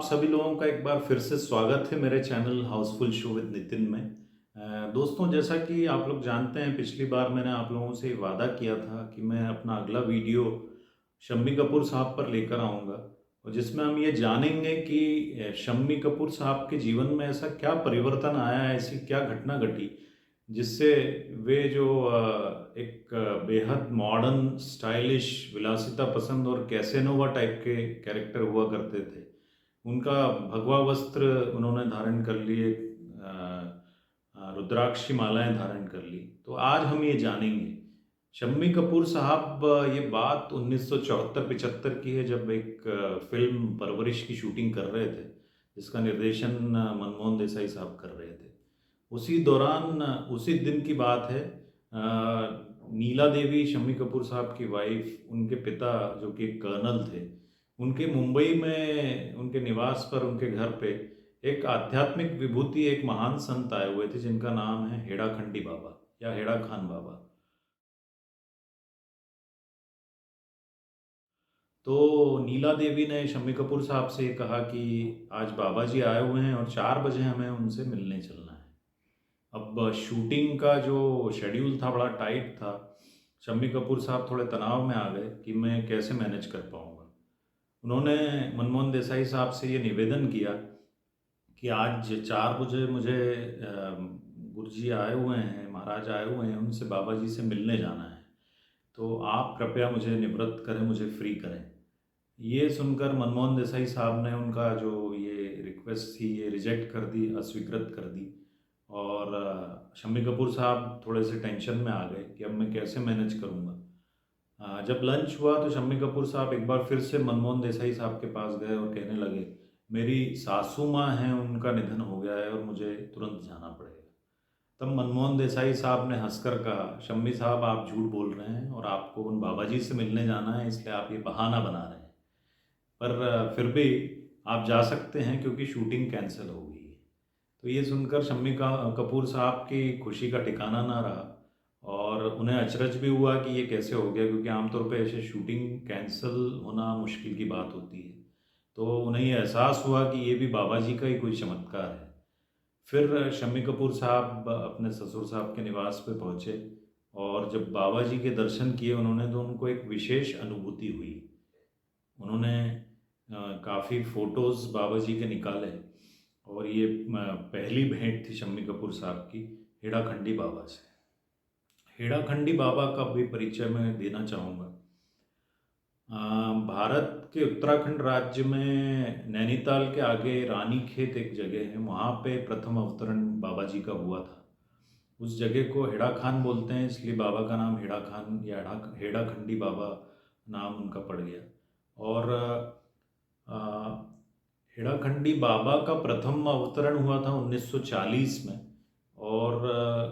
सभी लोगों का एक बार फिर से स्वागत है मेरे channel Housefull show with Nitin में। दोस्तों, जैसा कि आप लोग जानते हैं, पिछली बार मैंने आप लोगों से वादा किया था कि मैं अपना अगला वीडियो शम्मी कपूर साहब पर लेकर आऊँगा और जिसमें हम ये जानेंगे कि शम्मी कपूर साहब के जीवन में ऐसा क्या परिवर्तन आया, ऐसी क्या घटना घटी जिससे वे जो एक बेहद मॉडर्न, स्टाइलिश, विलासिता पसंद और कैसेनोवा टाइप के कैरेक्टर हुआ करते थे, उनका भगवा वस्त्र उन्होंने धारण कर लिए, रुद्राक्ष मालाएं धारण कर ली। तो आज हम ये जानेंगे शम्मी कपूर साहब, ये बात 1974-75 की है, जब एक फिल्म परवरिश की शूटिंग कर रहे थे, जिसका निर्देशन मनमोहन देसाई साहब कर रहे थे। उसी दौरान उसी दिन की बात है। नीला देवी, शम्मी कपूर साहब की वाइफ, उनके पिता जो कि एक कर्नल थे, उनके मुंबई में उनके निवास पर, उनके घर पे एक आध्यात्मिक विभूति, एक महान संत आए हुए थे जिनका नाम है हेड़ा खंडी बाबा या हेड़ा खान बाबा। तो नीला देवी ने शम्मी कपूर साहब से ये कहा कि आज बाबा जी आए हुए हैं और 4 बजे हमें उनसे मिलने चलना है। अब शूटिंग का जो शेड्यूल था बड़ा टाइट था। शम्मी कपूर साहब थोड़े तनाव में आ गए कि मैं कैसे मैनेज कर पाऊँगा। उन्होंने मनमोहन देसाई साहब से ये निवेदन किया कि आज 4 बजे मुझे गुरुजी आए हुए हैं, महाराज आए हुए हैं, उनसे बाबा जी से मिलने जाना है। तो आप कृपया मुझे निवृत्त करें, मुझे फ्री करें। ये सुनकर मनमोहन देसाई साहब ने उनका जो ये रिक्वेस्ट थी, ये रिजेक्ट कर दी, अस्वीकृत कर दी। और शम्मी कपूर साहब थोड़े से टेंशन में आ गए कि अब मैं कैसे मैनेज करूँगा। जब लंच हुआ तो शम्मी कपूर साहब एक बार फिर से मनमोहन देसाई साहब के पास गए और कहने लगे, मेरी सासू माँ हैं, उनका निधन हो गया है और मुझे तुरंत जाना पड़ेगा। तब मनमोहन देसाई साहब ने हंसकर कहा, शम्मी साहब आप झूठ बोल रहे हैं और आपको उन बाबा जी से मिलने जाना है, इसलिए आप ये बहाना बना रहे हैं। पर फिर भी आप जा सकते हैं क्योंकि शूटिंग कैंसिल हो गई है। तो ये सुनकर शम्मी का कपूर साहब की खुशी का ठिकाना ना रहा और उन्हें अचरज भी हुआ कि ये कैसे हो गया, क्योंकि आमतौर पे ऐसे शूटिंग कैंसिल होना मुश्किल की बात होती है। तो उन्हें ये एहसास हुआ कि ये भी बाबा जी का ही कोई चमत्कार है। फिर शम्मी कपूर साहब अपने ससुर साहब के निवास पे पहुँचे और जब बाबा जी के दर्शन किए उन्होंने, तो उनको एक विशेष अनुभूति हुई। उन्होंने काफ़ी फ़ोटोज़ बाबा जी के निकाले और ये पहली भेंट थी शम्मी कपूर साहब की हेड़ाखंडी बाबा से। हेड़ाखंडी बाबा का भी परिचय मैं देना चाहूँगा। भारत के उत्तराखंड राज्य में नैनीताल के आगे रानीखेत एक जगह है, वहाँ पे प्रथम अवतरण बाबा जी का हुआ था। उस जगह को हेड़ा खान बोलते हैं, इसलिए बाबा का नाम हेड़ा खान या हेड़ाखंडी बाबा नाम उनका पड़ गया। और अ, हेड़ाखंडी बाबा का प्रथम अवतरण हुआ था 1940 में और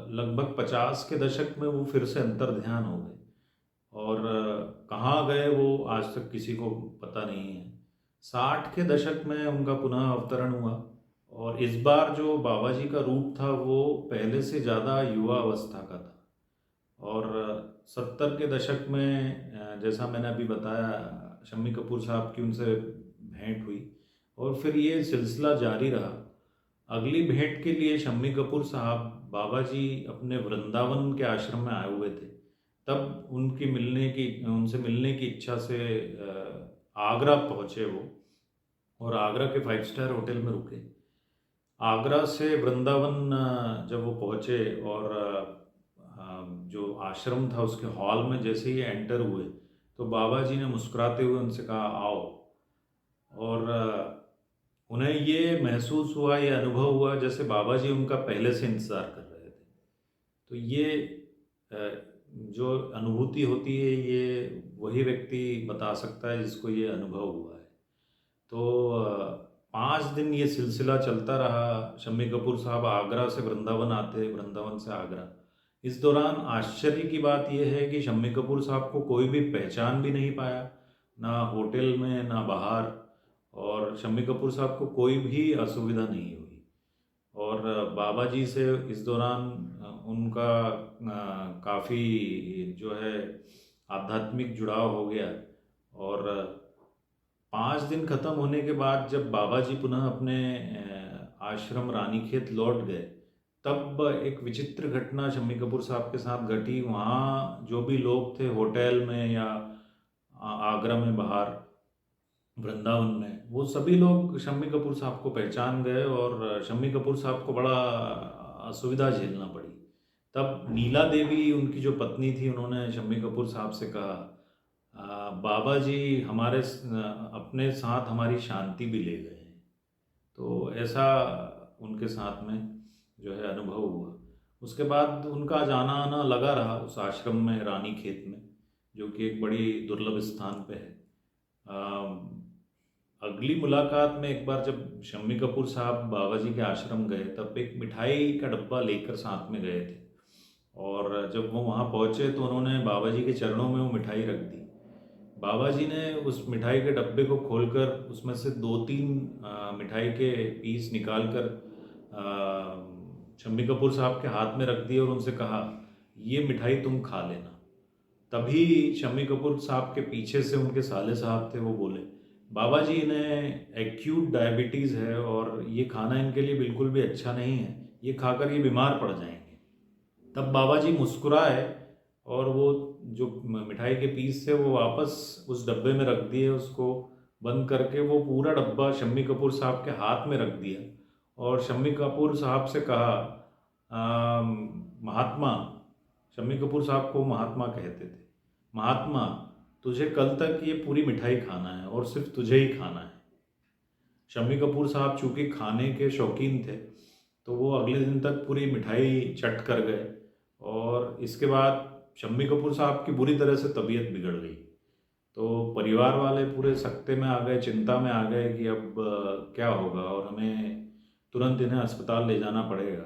लगभग 50 के दशक में वो फिर से अंतर्ध्यान हो गए और कहाँ गए वो आज तक किसी को पता नहीं है। 60 के दशक में उनका पुनः अवतरण हुआ और इस बार जो बाबा जी का रूप था वो पहले से ज़्यादा युवा अवस्था का था। और 70 के दशक में जैसा मैंने अभी बताया, शम्मी कपूर साहब की उनसे भेंट हुई और फिर ये सिलसिला जारी रहा। अगली भेंट के लिए शम्मी कपूर साहब बाबा जी अपने वृंदावन के आश्रम में आए हुए थे। तब उनसे मिलने की इच्छा से आगरा पहुँचे वो और आगरा के 5 स्टार होटल में रुके। आगरा से वृंदावन जब वो पहुँचे और जो आश्रम था उसके हॉल में जैसे ही एंटर हुए, तो बाबा जी ने मुस्कुराते हुए उनसे कहा, आओ। और उन्हें ये महसूस हुआ, ये अनुभव हुआ जैसे बाबा जी उनका पहले से इंतज़ार कर रहे थे। तो ये जो अनुभूति होती है, ये वही व्यक्ति बता सकता है जिसको ये अनुभव हुआ है। तो 5 दिन ये सिलसिला चलता रहा। शम्मी कपूर साहब आगरा से वृंदावन आते, वृंदावन से आगरा। इस दौरान आश्चर्य की बात यह है कि शम्मी कपूर साहब को कोई भी पहचान भी नहीं पाया, ना होटल में ना बाहर। और शम्मी कपूर साहब को कोई भी असुविधा नहीं हुई और बाबा जी से इस दौरान उनका काफ़ी जो है आध्यात्मिक जुड़ाव हो गया। और 5 दिन खत्म होने के बाद जब बाबा जी पुनः अपने आश्रम रानीखेत लौट गए, तब एक विचित्र घटना शम्मी कपूर साहब के साथ घटी। वहाँ जो भी लोग थे होटल में या आगरा में बाहर वृंदावन में, वो सभी लोग शम्मी कपूर साहब को पहचान गए और शम्मी कपूर साहब को बड़ा असुविधा झेलना पड़ी। तब नीला देवी उनकी जो पत्नी थी, उन्होंने शम्मी कपूर साहब से कहा, बाबा जी अपने साथ हमारी शांति भी ले गए हैं। तो ऐसा उनके साथ में जो है अनुभव हुआ। उसके बाद उनका जाना आना लगा रहा उस आश्रम में, रानीखेत में, जो कि एक बड़ी दुर्लभ स्थान पे है। अगली मुलाकात में एक बार जब शम्मी कपूर साहब बाबा जी के आश्रम गए, तब एक मिठाई का डब्बा लेकर साथ में गए थे। और जब वो वहाँ पहुँचे तो उन्होंने बाबा जी के चरणों में वो मिठाई रख दी। बाबा जी ने उस मिठाई के डब्बे को खोलकर उसमें से 2-3 मिठाई के पीस निकाल कर शम्मी कपूर साहब के हाथ में रख दिए और उनसे कहा, ये मिठाई तुम खा लेना। तभी शम्मी कपूर साहब के पीछे से उनके साले साहब थे, वो बोले, बाबा जी इन्हें एक्यूट डायबिटीज़ है और ये खाना इनके लिए बिल्कुल भी अच्छा नहीं है, ये खाकर ये बीमार पड़ जाएंगे। तब बाबा जी मुस्कुराए और वो जो मिठाई के पीस थे वो वापस उस डब्बे में रख दिए, उसको बंद करके वो पूरा डब्बा शम्मी कपूर साहब के हाथ में रख दिया और शम्मी कपूर साहब से कहा, महात्मा, शम्मी कपूर साहब को महात्मा कहते थे, महात्मा तुझे कल तक ये पूरी मिठाई खाना है और सिर्फ तुझे ही खाना है। शम्मी कपूर साहब चूँकि खाने के शौकीन थे, तो वो अगले दिन तक पूरी मिठाई चट कर गए और इसके बाद शम्मी कपूर साहब की बुरी तरह से तबीयत बिगड़ गई। तो परिवार वाले पूरे सकते में आ गए, चिंता में आ गए कि अब क्या होगा और हमें तुरंत इन्हें अस्पताल ले जाना पड़ेगा।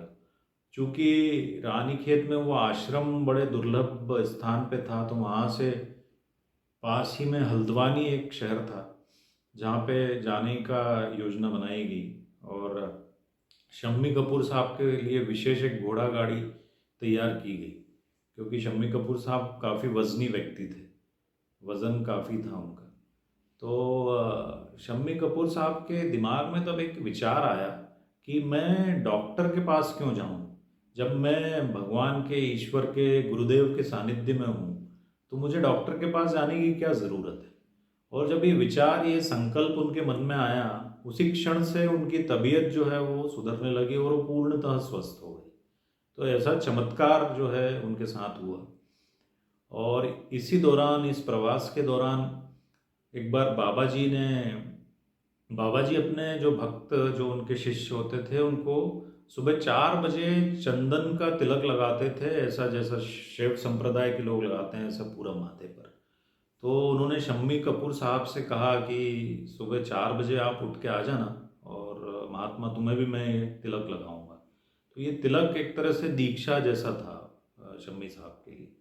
चूँकि रानीखेत में वो आश्रम बड़े दुर्लभ स्थान पे था, तो वहाँ से पास ही में हल्द्वानी एक शहर था जहाँ पे जाने का योजना बनाई गई और शम्मी कपूर साहब के लिए विशेष एक घोड़ा गाड़ी तैयार की गई, क्योंकि शम्मी कपूर साहब काफ़ी वज़नी व्यक्ति थे, वज़न काफ़ी था उनका। तो शम्मी कपूर साहब के दिमाग में तब एक विचार आया कि मैं डॉक्टर के पास क्यों जाऊं, जब मैं भगवान के, ईश्वर के, गुरुदेव के सानिध्य में हूँ, तो मुझे डॉक्टर के पास जाने की क्या ज़रूरत है। और जब ये विचार, ये संकल्प उनके मन में आया, उसी क्षण से उनकी तबीयत जो है वो सुधरने लगी और वो पूर्णतः स्वस्थ हो गई। तो ऐसा चमत्कार जो है उनके साथ हुआ। और इसी दौरान, इस प्रवास के दौरान, एक बार बाबा जी अपने जो भक्त, जो उनके शिष्य होते थे, उनको सुबह 4 बजे चंदन का तिलक लगाते थे, ऐसा जैसा शिव संप्रदाय के लोग लगाते हैं, ऐसा पूरा माथे पर। तो उन्होंने शम्मी कपूर साहब से कहा कि सुबह 4 बजे आप उठ के आ जाना और महात्मा तुम्हें भी मैं ये तिलक लगाऊंगा। तो ये तिलक एक तरह से दीक्षा जैसा था शम्मी साहब के लिए।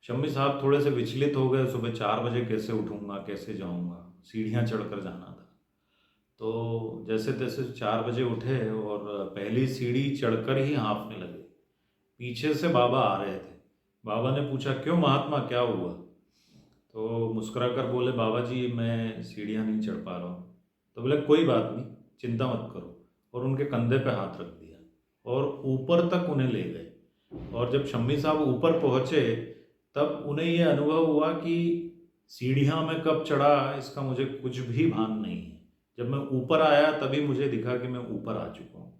शम्मी साहब थोड़े से विचलित हो गए, सुबह 4 बजे कैसे उठूंगा, कैसे जाऊंगा, सीढ़ियाँ चढ़कर जाना था। तो जैसे तैसे 4 बजे उठे और पहली सीढ़ी चढ़कर ही हाँफने लगे। पीछे से बाबा आ रहे थे। बाबा ने पूछा, क्यों महात्मा, क्या हुआ? तो मुस्कुरा कर बोले, बाबा जी मैं सीढ़ियाँ नहीं चढ़ पा रहा हूँ। तो बोले, कोई बात नहीं, चिंता मत करो। और उनके कंधे पे हाथ रख दिया और ऊपर तक उन्हें ले गए। और जब शम्मी साहब ऊपर पहुँचे, तब उन्हें ये अनुभव हुआ कि सीढ़ियाँ मैं कब चढ़ा इसका मुझे कुछ भी भान नहीं है। जब मैं ऊपर आया तभी मुझे दिखा कि मैं ऊपर आ चुका हूँ।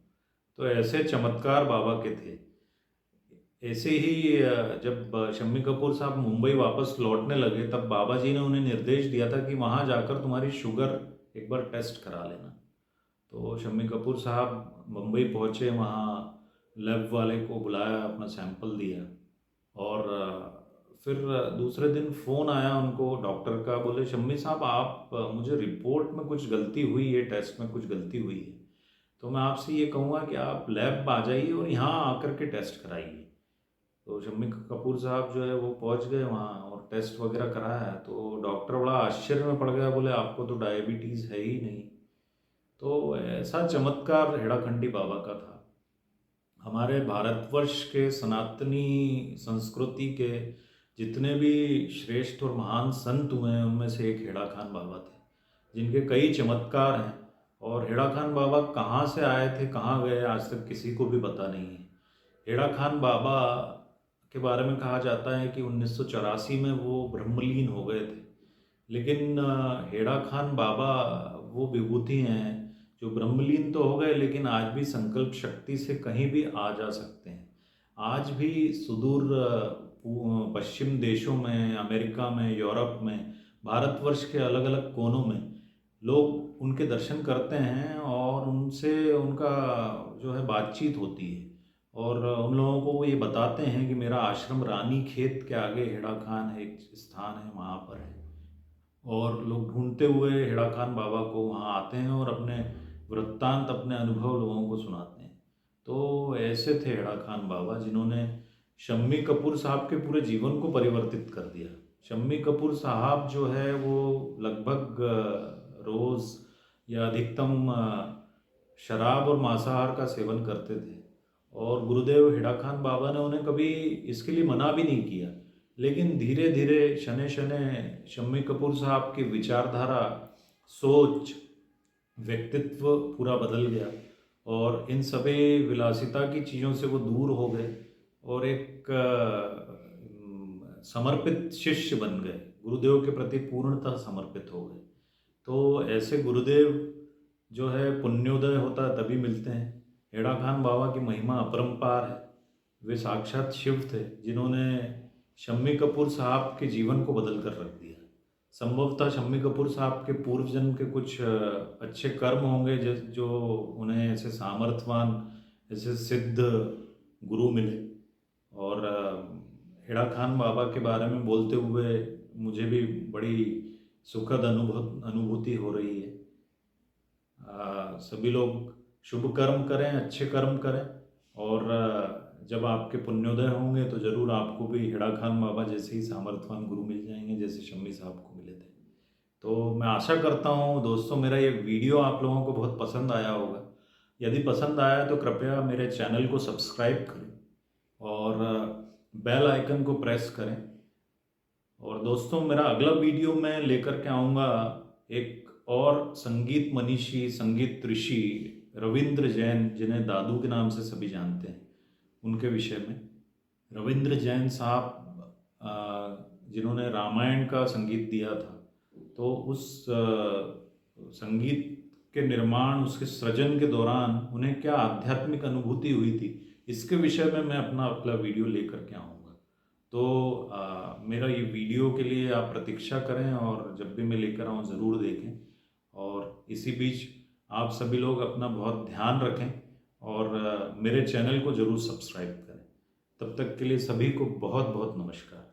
तो ऐसे चमत्कार बाबा के थे। ऐसे ही जब शम्मी कपूर साहब मुंबई वापस लौटने लगे, तब बाबा जी ने उन्हें निर्देश दिया था कि वहाँ जाकर तुम्हारी शुगर एक बार टेस्ट करा लेना। तो शम्मी कपूर साहब मुंबई पहुँचे, वहाँ लैब वाले को बुलाया, अपना सैंपल दिया और फिर दूसरे दिन फ़ोन आया उनको डॉक्टर का। बोले, शम्मी साहब आप मुझे रिपोर्ट में कुछ गलती हुई है, टेस्ट में कुछ गलती हुई है, तो मैं आपसे ये कहूँगा कि आप लैब आ जाइए और यहाँ आकर के टेस्ट कराइए। तो शम्मी कपूर साहब जो है वो पहुंच गए वहाँ और टेस्ट वगैरह कराया। तो डॉक्टर बड़ा आश्चर्य में पड़ गया, बोले आपको तो डायबिटीज़ है ही नहीं। तो ऐसा चमत्कार हेड़ाखंडी बाबा का था। हमारे भारतवर्ष के सनातनी संस्कृति के जितने भी श्रेष्ठ और महान संत हुए हैं, उनमें से एक हेड़ा खान बाबा थे। जिनके कई चमत्कार हैं। और हेड़ा खान बाबा कहाँ से आए थे, कहाँ गए, आज तक किसी को भी पता नहीं है। हेड़ा खान बाबा के बारे में कहा जाता है कि 1984 में वो ब्रह्मलीन हो गए थे। लेकिन हेड़ा खान बाबा वो विभूति हैं जो ब्रह्मलीन तो हो गए, लेकिन आज भी संकल्प शक्ति से कहीं भी आ जा सकते हैं। आज भी सुदूर पश्चिम देशों में, अमेरिका में, यूरोप में, भारतवर्ष के अलग अलग कोनों में लोग उनके दर्शन करते हैं और उनसे उनका जो है बातचीत होती है। और उन लोगों को वो ये बताते हैं कि मेरा आश्रम रानी खेत के आगे हेड़ा खान है, एक स्थान है, वहाँ पर है। और लोग ढूंढते हुए हेड़ा खान बाबा को वहाँ आते हैं और अपने वृत्तांत, अपने अनुभव लोगों को सुनाते हैं। तो ऐसे थे हेड़ा खान बाबा, जिन्होंने शम्मी कपूर साहब के पूरे जीवन को परिवर्तित कर दिया। शम्मी कपूर साहब जो है वो लगभग रोज़ या अधिकतम शराब और मांसाहार का सेवन करते थे। और गुरुदेव हेड़ा खान बाबा ने उन्हें कभी इसके लिए मना भी नहीं किया। लेकिन धीरे धीरे शनै शनै शम्मी कपूर साहब की विचारधारा, सोच, व्यक्तित्व पूरा बदल गया और इन सभी विलासिता की चीज़ों से वो दूर हो गए और एक समर्पित शिष्य बन गए, गुरुदेव के प्रति पूर्णतः समर्पित हो गए। तो ऐसे गुरुदेव जो है पुण्योदय होता है तभी मिलते हैं। हेड़ा खान बाबा की महिमा अपरंपार है। वे साक्षात शिव थे, जिन्होंने शम्मी कपूर साहब के जीवन को बदल कर रख दिया। संभवतः शम्मी कपूर साहब के पूर्व जन्म के कुछ अच्छे कर्म होंगे जो उन्हें ऐसे सामर्थ्यवान, ऐसे सिद्ध गुरु मिले। और हेड़ा खान बाबा के बारे में बोलते हुए मुझे भी बड़ी सुखद अनुभूति हो रही है। सभी लोग शुभ कर्म करें, अच्छे कर्म करें और जब आपके पुण्योदय होंगे तो ज़रूर आपको भी हेड़ा खान बाबा जैसे ही सामर्थ्यवान गुरु मिल जाएंगे, जैसे शम्मी साहब को मिले थे। तो मैं आशा करता हूँ दोस्तों, मेरा ये वीडियो आप लोगों को बहुत पसंद आया होगा। यदि पसंद आया तो कृपया मेरे चैनल को सब्सक्राइब करें और बेल आइकन को प्रेस करें। और दोस्तों, मेरा अगला वीडियो मैं लेकर के आऊँगा एक और संगीत मनीषी, संगीत ऋषि रविंद्र जैन, जिन्हें दादू के नाम से सभी जानते हैं, उनके विषय में। रविंद्र जैन साहब जिन्होंने रामायण का संगीत दिया था, तो उस संगीत के निर्माण, उसके सृजन के दौरान उन्हें क्या आध्यात्मिक अनुभूति हुई थी, इसके विषय में मैं अपना अगला वीडियो लेकर के आऊँगा। तो मेरा ये वीडियो के लिए आप प्रतीक्षा करें और जब भी मैं लेकर आऊँ ज़रूर देखें। और इसी बीच आप सभी लोग अपना बहुत ध्यान रखें और मेरे चैनल को ज़रूर सब्सक्राइब करें। तब तक के लिए सभी को बहुत बहुत नमस्कार।